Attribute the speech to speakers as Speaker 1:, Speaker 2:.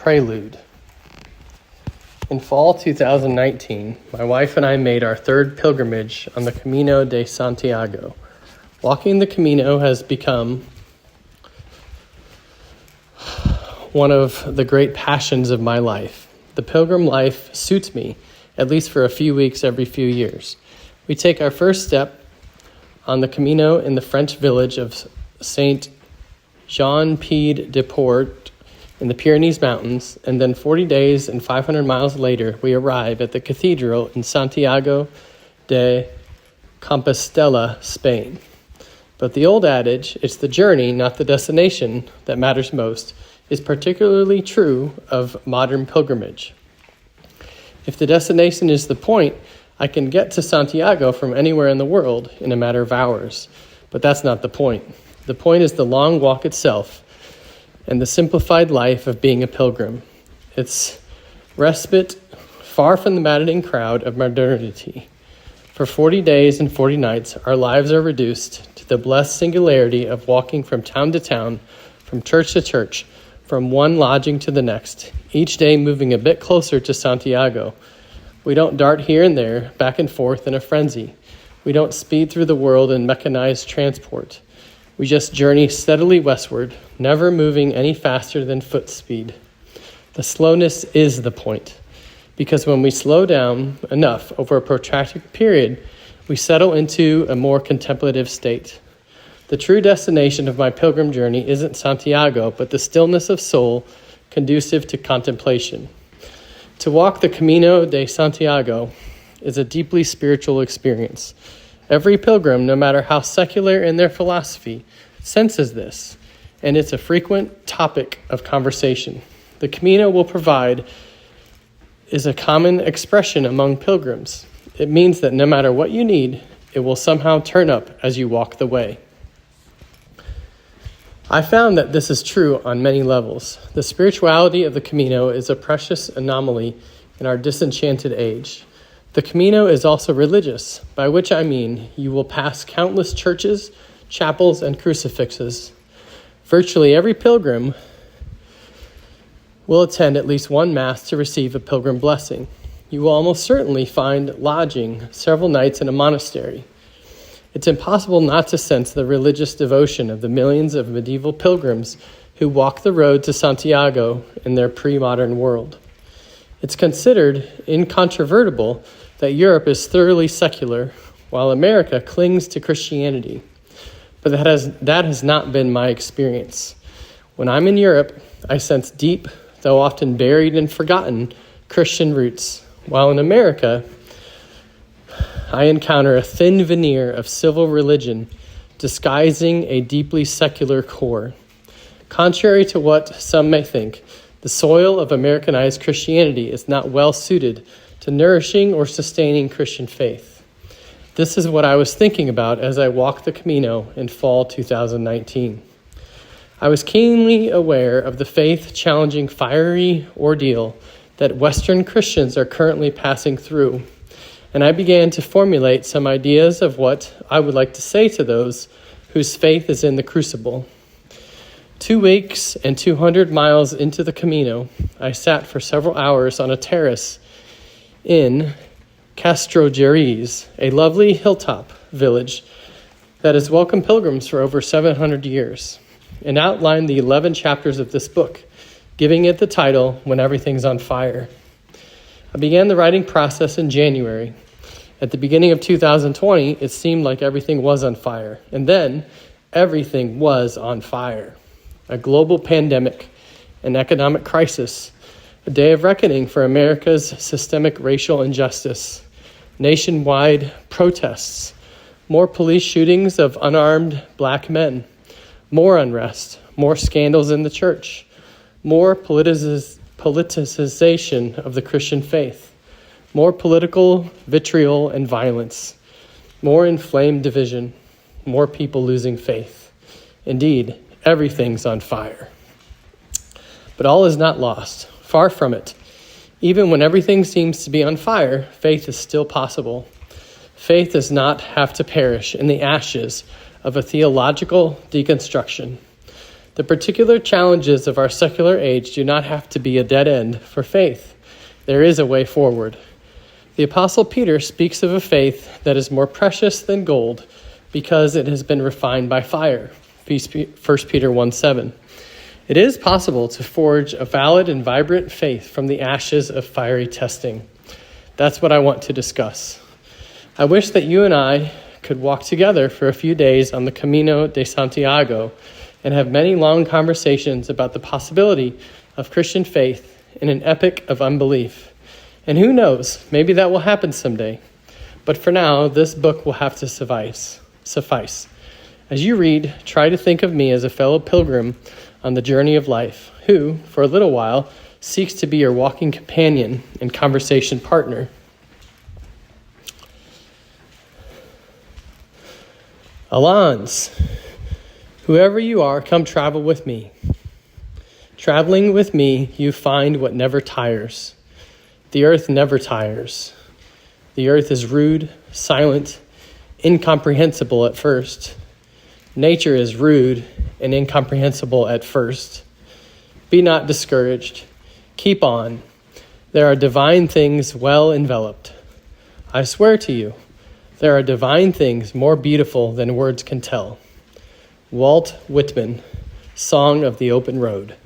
Speaker 1: Prelude. In fall 2019, my wife and I made our third pilgrimage on the Camino de Santiago. Walking the Camino has become one of the great passions of my life. The pilgrim life suits me, at least for a few weeks every few years. We take our first step on the Camino in the French village of Saint Jean-Pied-de-Port in the Pyrenees Mountains, and then 40 days and 500 miles later, we arrive at the cathedral in Santiago de Compostela, Spain. But the old adage, it's the journey, not the destination, that matters most, is particularly true of modern pilgrimage. If the destination is the point, I can get to Santiago from anywhere in the world in a matter of hours. But that's not the point. The point is the long walk itself and the simplified life of being a pilgrim. It's respite far from the maddening crowd of modernity. For 40 days and 40 nights, our lives are reduced to the blessed singularity of walking from town to town, from church to church, from one lodging to the next, each day moving a bit closer to Santiago. We don't dart here and there, back and forth in a frenzy. We don't speed through the world in mechanized transport. We just journey steadily westward, never moving any faster than foot speed. The slowness is the point, because when we slow down enough over a protracted period, we settle into a more contemplative state. The true destination of my pilgrim journey isn't Santiago, but the stillness of soul conducive to contemplation. To walk the Camino de Santiago is a deeply spiritual experience. Every pilgrim, no matter how secular in their philosophy, senses this, and it's a frequent topic of conversation. The Camino will provide is a common expression among pilgrims. It means that no matter what you need, it will somehow turn up as you walk the way. I found that this is true on many levels. The spirituality of the Camino is a precious anomaly in our disenchanted age. The Camino is also religious, by which I mean you will pass countless churches, chapels, and crucifixes. Virtually every pilgrim will attend at least one Mass to receive a pilgrim blessing. You will almost certainly find lodging several nights in a monastery. It's impossible not to sense the religious devotion of the millions of medieval pilgrims who walked the road to Santiago in their pre-modern world. It's considered incontrovertible that Europe is thoroughly secular, while America clings to Christianity. But that has not been my experience. When I'm in Europe, I sense deep, though often buried and forgotten, Christian roots, while in America, I encounter a thin veneer of civil religion disguising a deeply secular core. Contrary to what some may think, the soil of Americanized Christianity is not well suited to nourishing or sustaining Christian faith. This is what I was thinking about as I walked the Camino in fall 2019. I was keenly aware of the faith-challenging fiery ordeal that Western Christians are currently passing through, and I began to formulate some ideas of what I would like to say to those whose faith is in the crucible. 2 weeks and 200 miles into the Camino, I sat for several hours on a terrace in Castrojeriz, a lovely hilltop village that has welcomed pilgrims for over 700 years, and outlined the 11 chapters of this book, giving it the title, When Everything's on Fire. I began the writing process in January. At the beginning of 2020, it seemed like everything was on fire. And then, everything was on fire. A global pandemic, an economic crisis, a day of reckoning for America's systemic racial injustice, nationwide protests, more police shootings of unarmed black men, more unrest, more scandals in the church, more politicization of the Christian faith, more political vitriol and violence, more inflamed division, more people losing faith. Indeed, everything's on fire. But all is not lost. Far from it. Even when everything seems to be on fire, faith is still possible. Faith does not have to perish in the ashes of a theological deconstruction. The particular challenges of our secular age do not have to be a dead end for faith. There is a way forward. The Apostle Peter speaks of a faith that is more precious than gold because it has been refined by fire. 1 Peter 1:7. It is possible to forge a valid and vibrant faith from the ashes of fiery testing. That's what I want to discuss. I wish that you and I could walk together for a few days on the Camino de Santiago and have many long conversations about the possibility of Christian faith in an epoch of unbelief. And who knows, maybe that will happen someday. But for now, this book will have to suffice. As you read, try to think of me as a fellow pilgrim on the journey of life, who, for a little while, seeks to be your walking companion and conversation partner. Alans, whoever you are, come travel with me. Traveling with me, you find what never tires. The earth never tires. The earth is rude, silent, incomprehensible at first. Nature is rude and incomprehensible at first. Be not discouraged. Keep on. There are divine things well enveloped. I swear to you, there are divine things more beautiful than words can tell. Walt Whitman, Song of the Open Road.